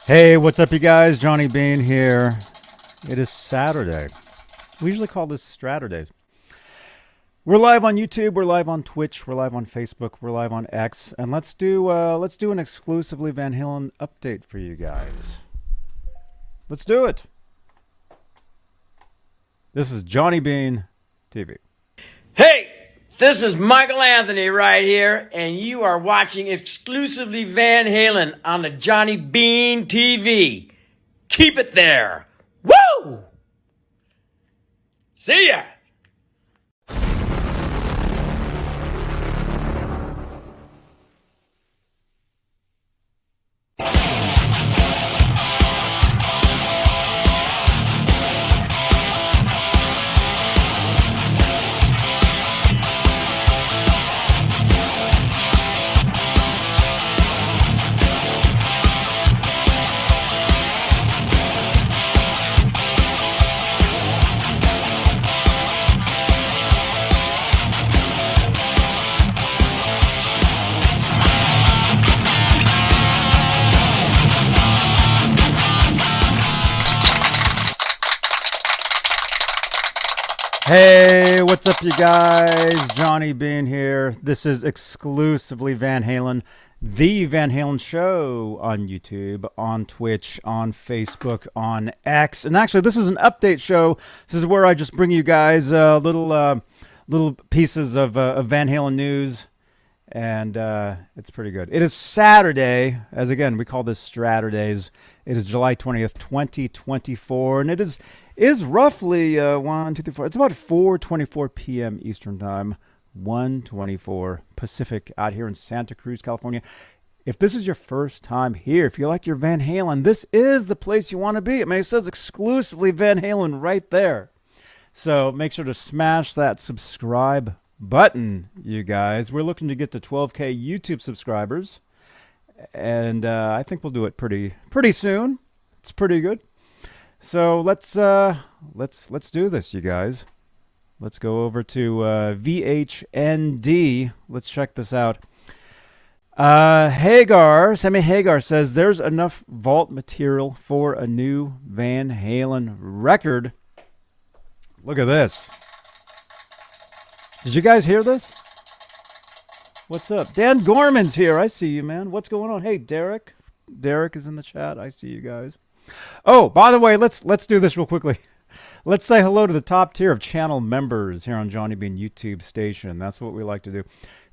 Hey, what's up, you guys? Johnny Bean here. It is Saturday. We usually call this Straturdays. We're live on YouTube. We're live on Twitch. We're live on Facebook. We're live on X. And let's do an exclusively Van Halen update for you guys. Let's do it. This is Johnny Bean TV. Hey, this is Michael Anthony right here, and you are watching exclusively Van Halen on the Johnny Bean TV. Keep it there. Woo! See ya! Hey, what's up, you guys? Johnny Bean here. This is exclusively Van Halen, the Van Halen Show on YouTube, on Twitch, on Facebook, on X. And actually, this is an update show. This is where I just bring you guys little pieces of Van Halen news, and it's pretty good. It is Saturday, as again, we call this Straturdays. It is July 20th, 2024, and it is roughly 1, 2, 3, 4. It's about 4:24 p.m. Eastern Time, 1:24 Pacific out here in Santa Cruz, California. If this is your first time here, if you like your Van Halen, this is the place you want to be. I mean, it says exclusively Van Halen right there. So make sure to smash that subscribe button, you guys. We're looking to get to 12K YouTube subscribers, and I think we'll do it pretty soon. It's pretty good. So let's do this, you guys. Let's go over to VHND. Let's check this out. Sammy Hagar says there's enough vault material for a new Van Halen record. Look at this. Did you guys hear this? What's up? Dan Gorman's here. I see you, man. What's going on? Hey, Derek. Derek is in the chat. I see you guys. Oh, by the way, let's do this real quickly. Let's say hello to the top tier of channel members here on Johnny Bean YouTube station. That's what we like to do.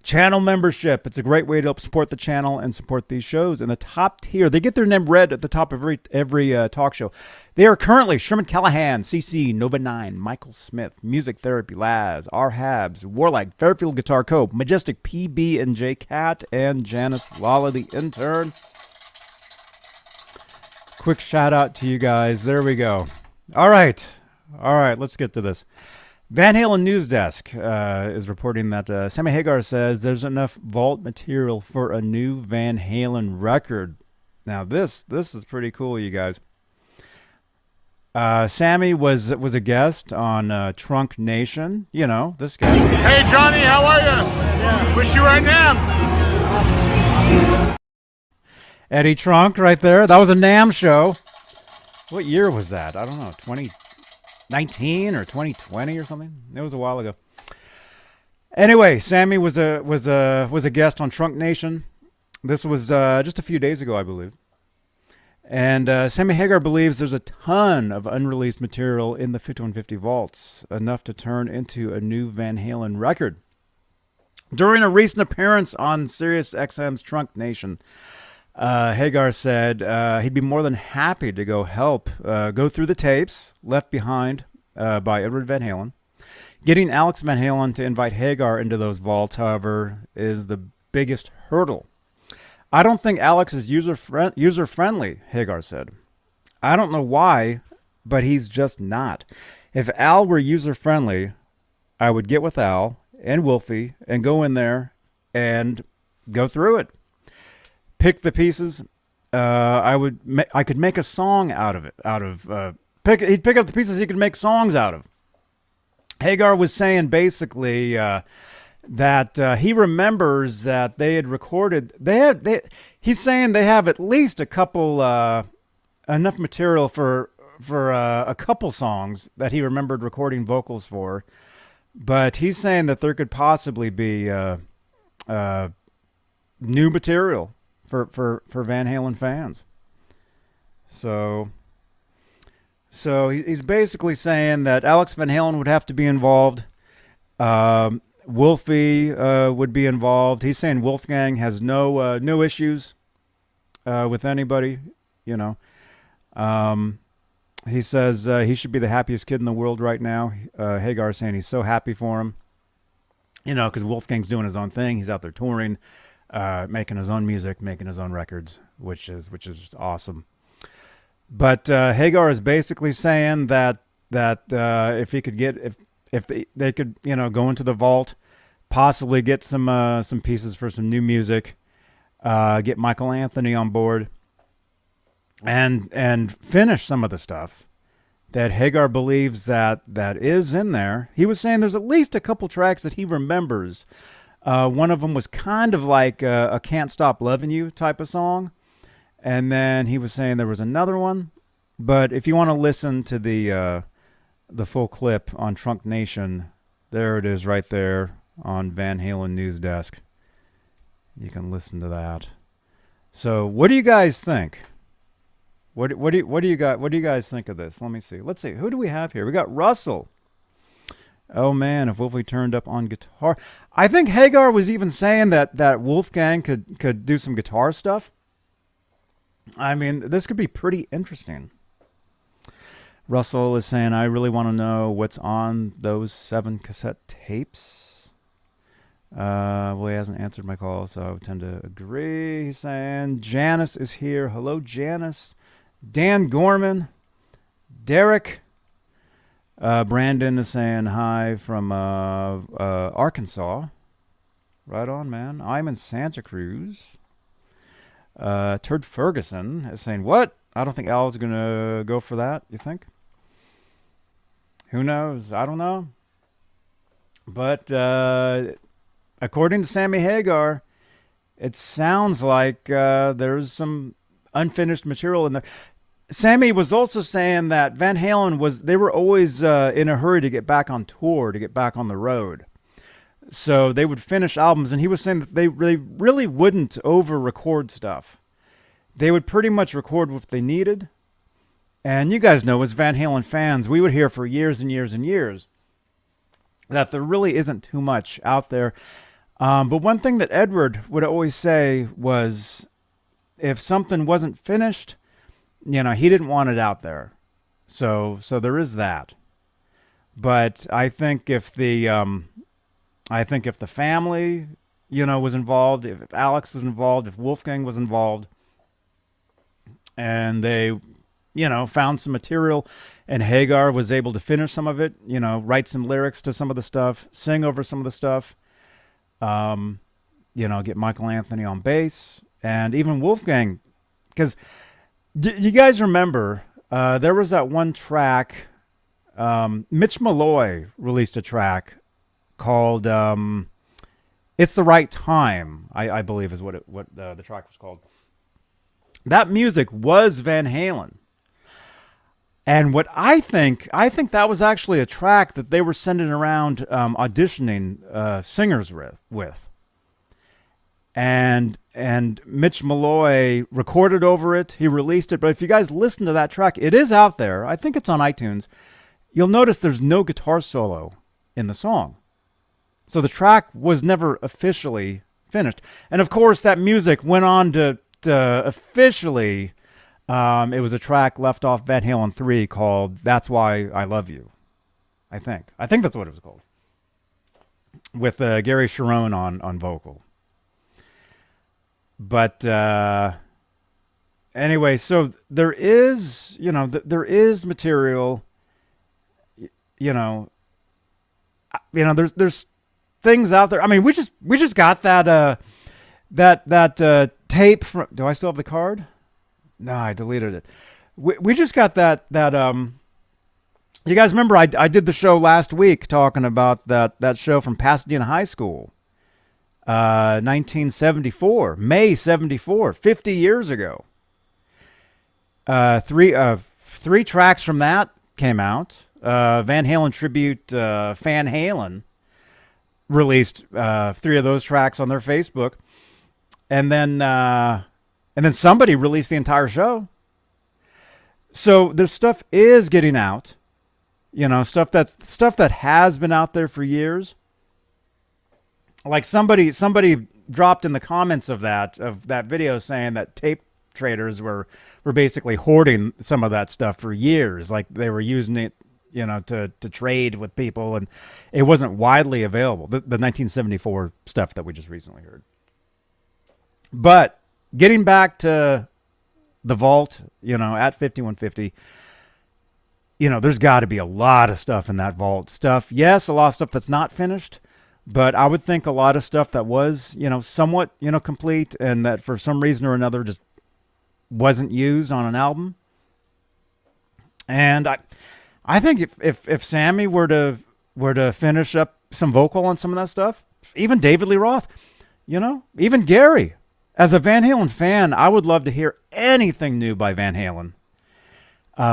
Channel membership. It's a great way to help support the channel and support these shows. And the top tier, they get their name read at the top of every talk show. They are currently Sherman Callahan, CC, Nova 9, Michael Smith, Music Therapy, Laz, R. Habs, Warlike, Fairfield Guitar Co., Majestic, PB and J Cat, and Janice Lala, the intern. Quick shout out to you guys. There we go. All right, let's get to this. Van Halen News Desk is reporting that Sammy Hagar says there's enough vault material for a new Van Halen record. Now this is pretty cool, you guys. Sammy was a guest on Trunk Nation. You know, this guy. Hey Johnny, how are you? Wish you were in NAMM. Eddie Trunk right there. That was a NAMM show. What year was that? I don't know. 2019 or 2020 or something. It was a while ago. Anyway, Sammy was a guest on Trunk Nation. This was just a few days ago, I believe. And Sammy Hagar believes there's a ton of unreleased material in the 5150 vaults, enough to turn into a new Van Halen record. During a recent appearance on SiriusXM's Trunk Nation, Hagar said he'd be more than happy to go help go through the tapes left behind by Eddie Van Halen. Getting Alex Van Halen to invite Hagar into those vaults, however, is the biggest hurdle. I don't think Alex is user-friendly, Hagar said. I don't know why, but he's just not. If Al were user-friendly, I would get with Al and Wolfie and go in there and go through it. Pick the pieces. I could make a song out of it. He'd pick up the pieces he could make songs out of. Hagar was saying basically that he remembers that they had recorded. He's saying they have at least a couple enough material for a couple songs that he remembered recording vocals for, but he's saying that there could possibly be new material for Van Halen fans. So he's basically saying that Alex Van Halen would have to be involved. Wolfie would be involved. He's saying Wolfgang has no issues with anybody. You know, he says he should be the happiest kid in the world right now. Hagar saying he's so happy for him. You know, because Wolfgang's doing his own thing. He's out there touring, making his own music, making his own records, which is just awesome. But Hagar is basically saying that if he could get if they could, you know, go into the vault, possibly get some pieces for some new music, get Michael Anthony on board, and finish some of the stuff that Hagar believes that is in there. He was saying there's at least a couple tracks that he remembers. One of them was kind of like a "Can't Stop Loving You" type of song, and then he was saying there was another one. But if you want to listen to the full clip on Trunk Nation, there it is right there on Van Halen News Desk. You can listen to that. So, what do you guys think? What do you guys think of this? Let me see. Let's see. Who do we have here? We got Russell. Oh man, if Wolfie turned up on guitar. I think Hagar was even saying that Wolfgang could do some guitar stuff. I mean, this could be pretty interesting. Russell is saying, I really want to know what's on those 7 cassette tapes. Well, he hasn't answered my call, so I would tend to agree. He's saying, Janice is here. Hello, Janice. Dan Gorman. Derek. Brandon is saying hi from Arkansas. Right on, man. I'm in Santa Cruz. Turd Ferguson is saying, what? I don't think Al's going to go for that, you think? Who knows? I don't know. But according to Sammy Hagar, it sounds like there's some unfinished material in there. Sammy was also saying that Van Halen they were always in a hurry to get back on tour, to get back on the road. So they would finish albums, and he was saying that they really wouldn't over-record stuff. They would pretty much record what they needed. And you guys know, as Van Halen fans, we would hear for years and years and years that there really isn't too much out there. But one thing that Edward would always say was, if something wasn't finished, you know, he didn't want it out there. So there is that. But I think if the family, you know, was involved, if Alex was involved, if Wolfgang was involved, and they, you know, found some material, and Hagar was able to finish some of it, you know, write some lyrics to some of the stuff, sing over some of the stuff, you know, get Michael Anthony on bass, and even Wolfgang, because you guys remember there was that one track, Mitch Malloy released a track called "It's the Right Time," I believe is what the track was called. That music was Van Halen. And what I think that was actually a track that they were sending around auditioning singers with. And Mitch Malloy recorded over it. He released it. But if you guys listen to that track, it is out there. I think it's on iTunes. You'll notice there's no guitar solo in the song. So the track was never officially finished. And of course, that music went on to officially, it was a track left off Van Halen 3 called "That's Why I Love You." I think that's what it was called, with Gary Sharon on vocal. But anyway, so there is, you know, there is material. There's things out there. I mean, we just got that tape from. Do I still have the card? No, I deleted it. We just got that. You guys remember I did the show last week talking about that show from Pasadena High School, 1974, May 74, 50 years ago. Three tracks from that came out. Van Halen tribute Van Halen released 3 of those tracks on their Facebook, and then somebody released the entire show. So this stuff is getting out, stuff that has been out there for years. Like somebody dropped in the comments of that video saying that tape traders were basically hoarding some of that stuff for years. Like they were using it, to trade with people, and it wasn't widely available. The 1974 stuff that we just recently heard. But getting back to the vault, at 5150, there's got to be a lot of stuff in that vault. Stuff, yes, a lot of stuff that's not finished, but I would think a lot of stuff that was, somewhat, complete, and that for some reason or another just wasn't used on an album. And I think if Sammy were to finish up some vocal on some of that stuff, even David Lee Roth, even Gary, as a Van Halen fan, I would love to hear anything new by Van Halen,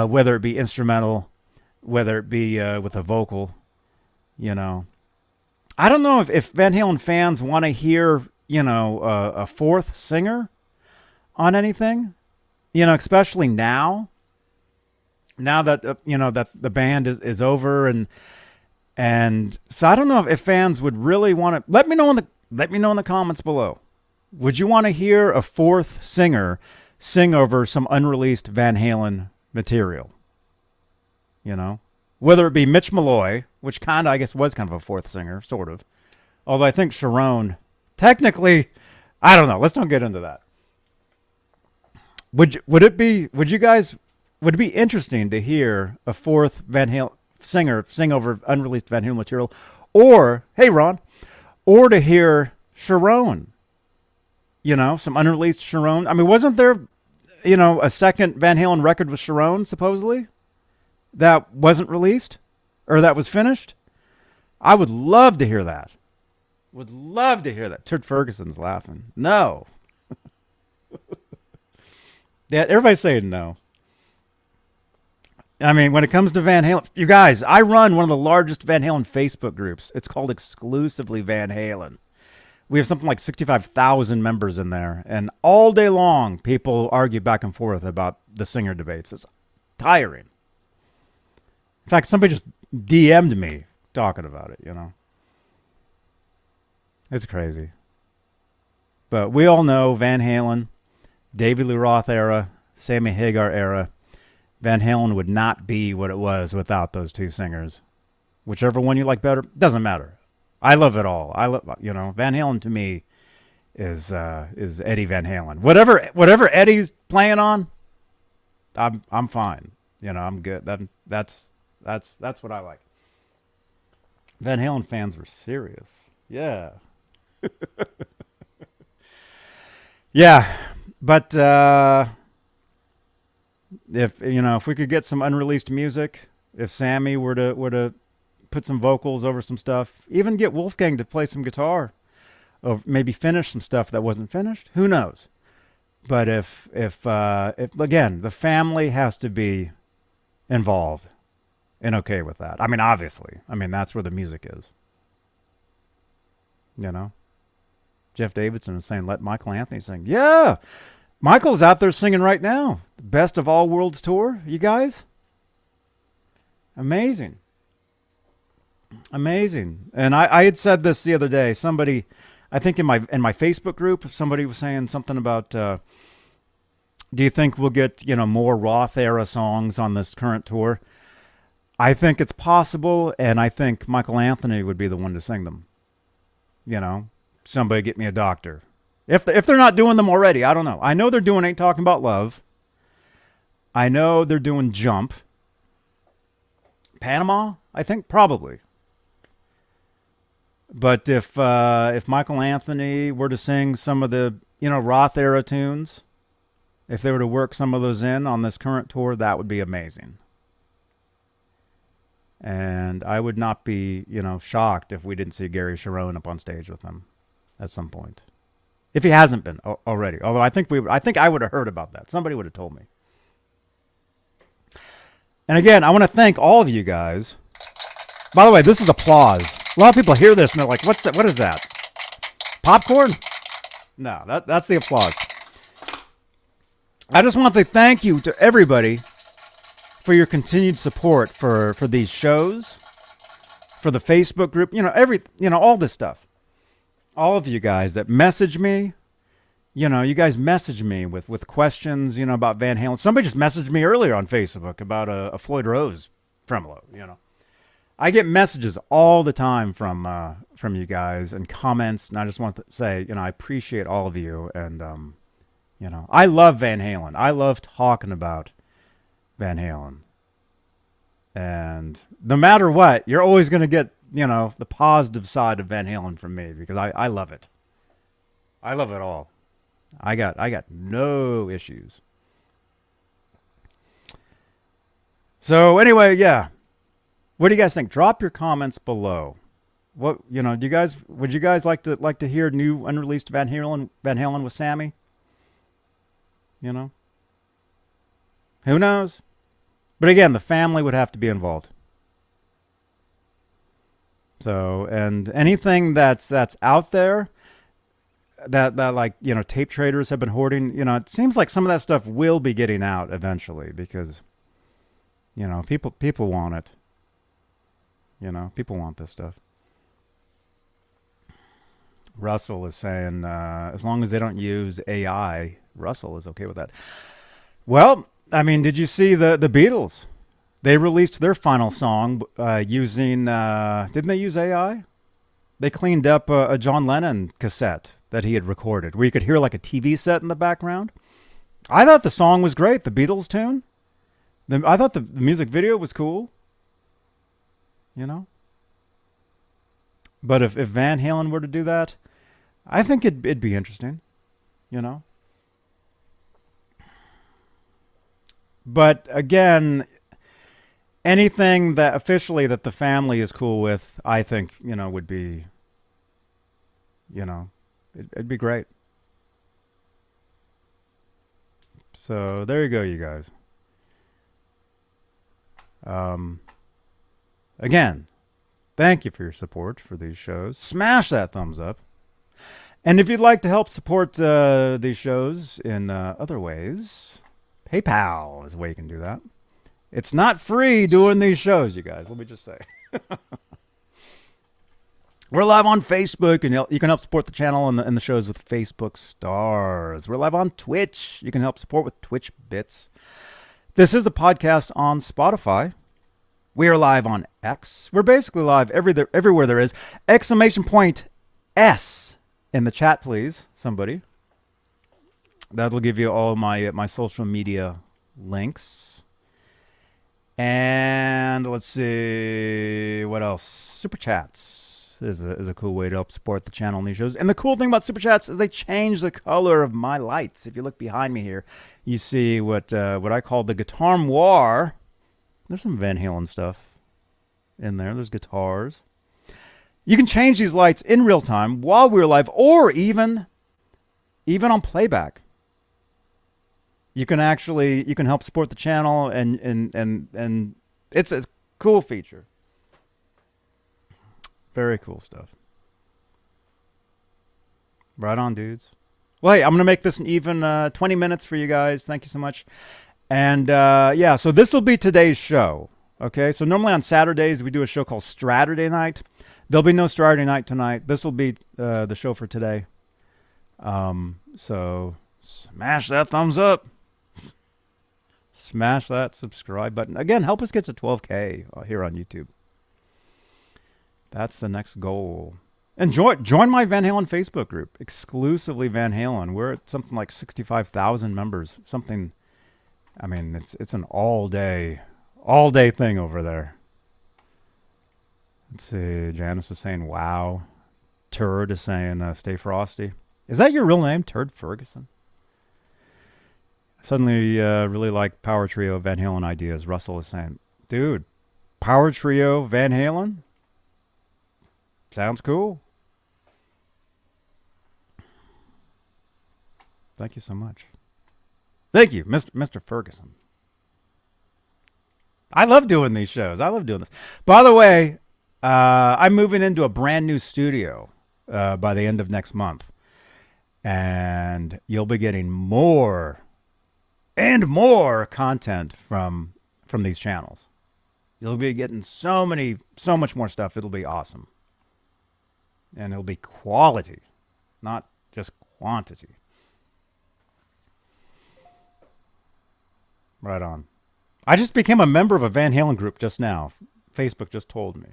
whether it be instrumental, whether it be with a vocal. I don't know if Van Halen fans want to hear, a fourth singer on anything, especially now that, that the band is over. And so I don't know if fans would really want to. Let me know in the comments below. Would you want to hear a fourth singer sing over some unreleased Van Halen material? Whether it be Mitch Malloy, which I guess was kind of a fourth singer, sort of. Although I think Sharon, technically, I don't know. Let's don't get into that. Would it be interesting to hear a fourth Van Halen singer sing over unreleased Van Halen material, or hey Ron, or to hear Sharon? Some unreleased Sharon. I mean, wasn't there, a second Van Halen record with Sharon supposedly that wasn't released or that was finished? I would love to hear that. Would love to hear that. Turd Ferguson's laughing. No. Yeah, everybody's saying no. I mean, when it comes to Van Halen, you guys, I run one of the largest Van Halen Facebook groups. It's called Exclusively Van Halen. We have something like 65,000 members in there, and all day long, people argue back and forth about the singer debates. It's tiring. In fact, somebody just DM'd me talking about it, It's crazy. But we all know Van Halen, David Lee Roth era, Sammy Hagar era. Van Halen would not be what it was without those two singers. Whichever one you like better, doesn't matter. I love it all. I love, Van Halen to me is Eddie Van Halen. Whatever Eddie's playing on, I'm fine. I'm good. That's what I like. Van Halen fans were serious. Yeah. Yeah, but if we could get some unreleased music, if Sammy were to put some vocals over some stuff, even get Wolfgang to play some guitar, or maybe finish some stuff that wasn't finished, who knows? But if again, the family has to be involved and okay with that. I mean, obviously, that's where the music is. Jeff Davidson is saying, let Michael Anthony sing. Yeah, Michael's out there singing right now. The Best of All Worlds tour, you guys. Amazing. And I had said this the other day. Somebody, I think in my Facebook group, somebody was saying something about, do you think we'll get, more Roth era songs on this current tour? I think it's possible, and I think Michael Anthony would be the one to sing them. Somebody get me a doctor. If they're not doing them already, I don't know. I know they're doing Ain't Talking About Love. I know they're doing Jump. Panama, I think, probably. But if Michael Anthony were to sing some of the, Roth era tunes, if they were to work some of those in on this current tour, that would be amazing. And I would not be, shocked if we didn't see Gary Sharon up on stage with them at some point. If he hasn't been already. Although I think I would have heard about that. Somebody would have told me. And again, I want to thank all of you guys. By the way, this is applause. A lot of people hear this and they're like, "What's that? What is that? Popcorn?" No, that's the applause. I just want to thank you to everybody for your continued support for these shows, for the Facebook group, all this stuff. All of you guys that message me, you guys message me with questions, about Van Halen. Somebody just messaged me earlier on Facebook about a Floyd Rose tremolo, I get messages all the time from you guys and comments, and I just want to say, I appreciate all of you, and I love Van Halen. I love talking about Van Halen, and no matter what, you're always going to get the positive side of Van Halen from me because I love it. I love it all. I got no issues. So anyway, yeah. What do you guys think? Drop your comments below. What would you guys like to hear new unreleased Van Halen with Sammy? Who knows? But again, the family would have to be involved. So, and anything that's out there that like tape traders have been hoarding, it seems like some of that stuff will be getting out eventually because people want it. People want this stuff. Russell is saying, as long as they don't use AI, Russell is okay with that. Well, I mean, did you see the Beatles? They released their final song using, didn't they use AI? They cleaned up a John Lennon cassette that he had recorded, where you could hear like a TV set in the background. I thought the song was great, the Beatles tune. I thought the music video was cool. But if Van Halen were to do that, I think it'd be interesting, But again, anything that officially that the family is cool with, I think, would be, it'd be great. So there you go, you guys. Again, thank you for your support for these shows. Smash that thumbs up. And if you'd like to help support these shows in other ways, PayPal is the way you can do that. It's not free doing these shows, you guys. Let me just say. We're live on Facebook, and you can help support the channel and the shows with Facebook stars. We're live on Twitch. You can help support with Twitch bits. This is a podcast on Spotify. We are live on X. We're basically live everywhere there is. Exclamation point S in the chat, please, somebody. That'll give you all my social media links. And let's see, what else? Super Chats is a cool way to help support the channel and these shows. And the cool thing about Super Chats is they change the color of my lights. If you look behind me here, you see what I call the guitar noir. There's some Van Halen stuff in there. There's guitars. You can change these lights in real time while we're live, or even on playback. You can help support the channel, and it's a cool feature. Very cool stuff. Right on, dudes. Well, hey, I'm gonna make this an even 20 minutes for you guys. Thank you so much. And yeah, so this will be today's show. Okay, so normally on Saturdays we do a show called Straturday Night. There'll be no Straturday Night tonight. This will be the show for today. So smash that thumbs up. Smash that subscribe button. Again, help us get to 12K here on YouTube. That's the next goal. And join my Van Halen Facebook group, exclusively Van Halen. We're at something like 65,000 members. Something. I mean, it's an all day thing over there. Let's see. Janice is saying, wow. Turd is saying, stay frosty. Is that your real name, Turd Ferguson? Suddenly really like Power Trio Van Halen ideas. Russell is saying, dude, Power Trio Van Halen? Sounds cool. Thank you so much. Thank you, Mr. Ferguson. I love doing these shows. I love doing this. By the way, I'm moving into a brand new studio by the end of next month. And you'll be getting more and more content from these channels. You'll be getting so much more stuff. It'll be awesome. And it'll be quality, not just quantity. Right on. I just became a member of a Van Halen group just now. Facebook just told me.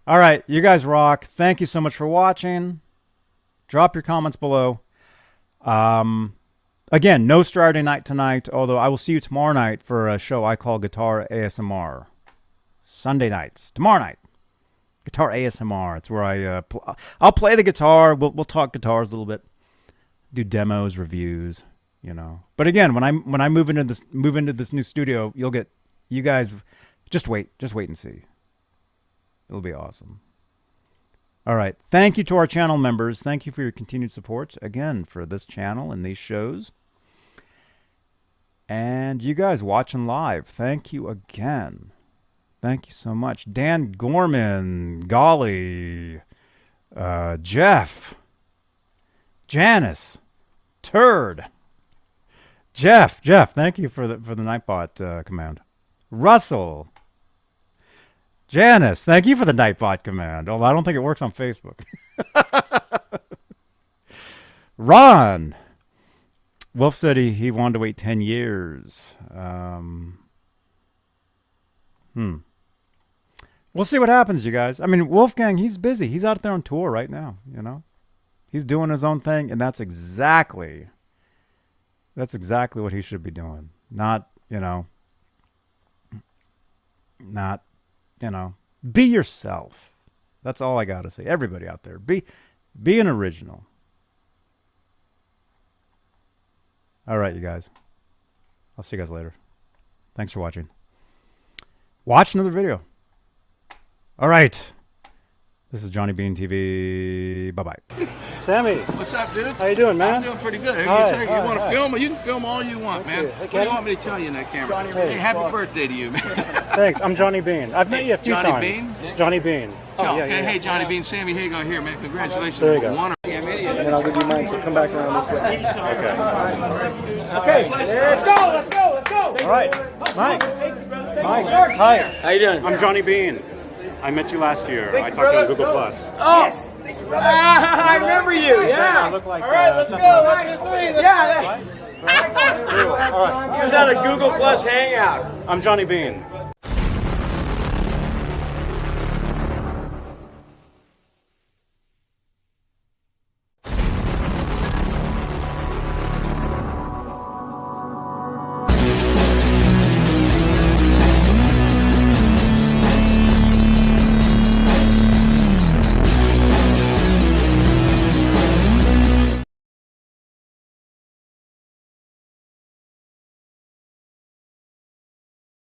All right, you guys rock. Thank you so much for watching. Drop your comments below. Again, no Saturday night tonight, although I will see you tomorrow night for a show I call Guitar ASMR. Sunday nights. Tomorrow night. Guitar ASMR. It's where I'll play the guitar. We'll talk guitars a little bit. Do demos, reviews, you know. But again, when I move into this new studio, you guys just wait and see. It'll be awesome. All right. Thank you to our channel members. Thank you for your continued support, again, for this channel and these shows. And you guys watching live, thank you again. Thank you so much. Dan Gorman, Golly, Jeff, Janice, Turd, Jeff, thank you for the Nightbot command. Russell, Janice, thank you for the Nightbot command. Although I don't think it works on Facebook. Ron. Wolf said he wanted to wait 10 years. We'll see what happens, you guys. I mean, Wolfgang, he's busy. He's out there on tour right now, you know. He's doing his own thing, and that's exactly what he should be doing. Not, be yourself. That's all I got to say. Everybody out there, be an original. All right, you guys. I'll see you guys later. Thanks for watching. Watch another video. All right. This is Johnny Bean TV. Bye-bye. Sammy. What's up, dude? How you doing, man? I'm doing pretty good. Hi, you want to film? You can film all you want, man. What do you want me to tell you in that camera? Hey, happy birthday to you, man. Thanks. I'm Johnny Bean. I've met you a few times. Johnny Bean? Johnny Bean. Oh, yeah, hey, Johnny Bean. Sammy Hagar here, man. Congratulations. There you go. And then I'll give you mine, so come back around this way. Okay, let's go. All right. Mike. Hi. How you doing? I'm Johnny Bean. I met you last year. I talked to you on Google+. Oh, yes. I remember you. Yeah. I look like, all right, let's go. 1, 2, 3. Yeah. All right. He was on a Google Plus hangout. I'm Johnny Bean.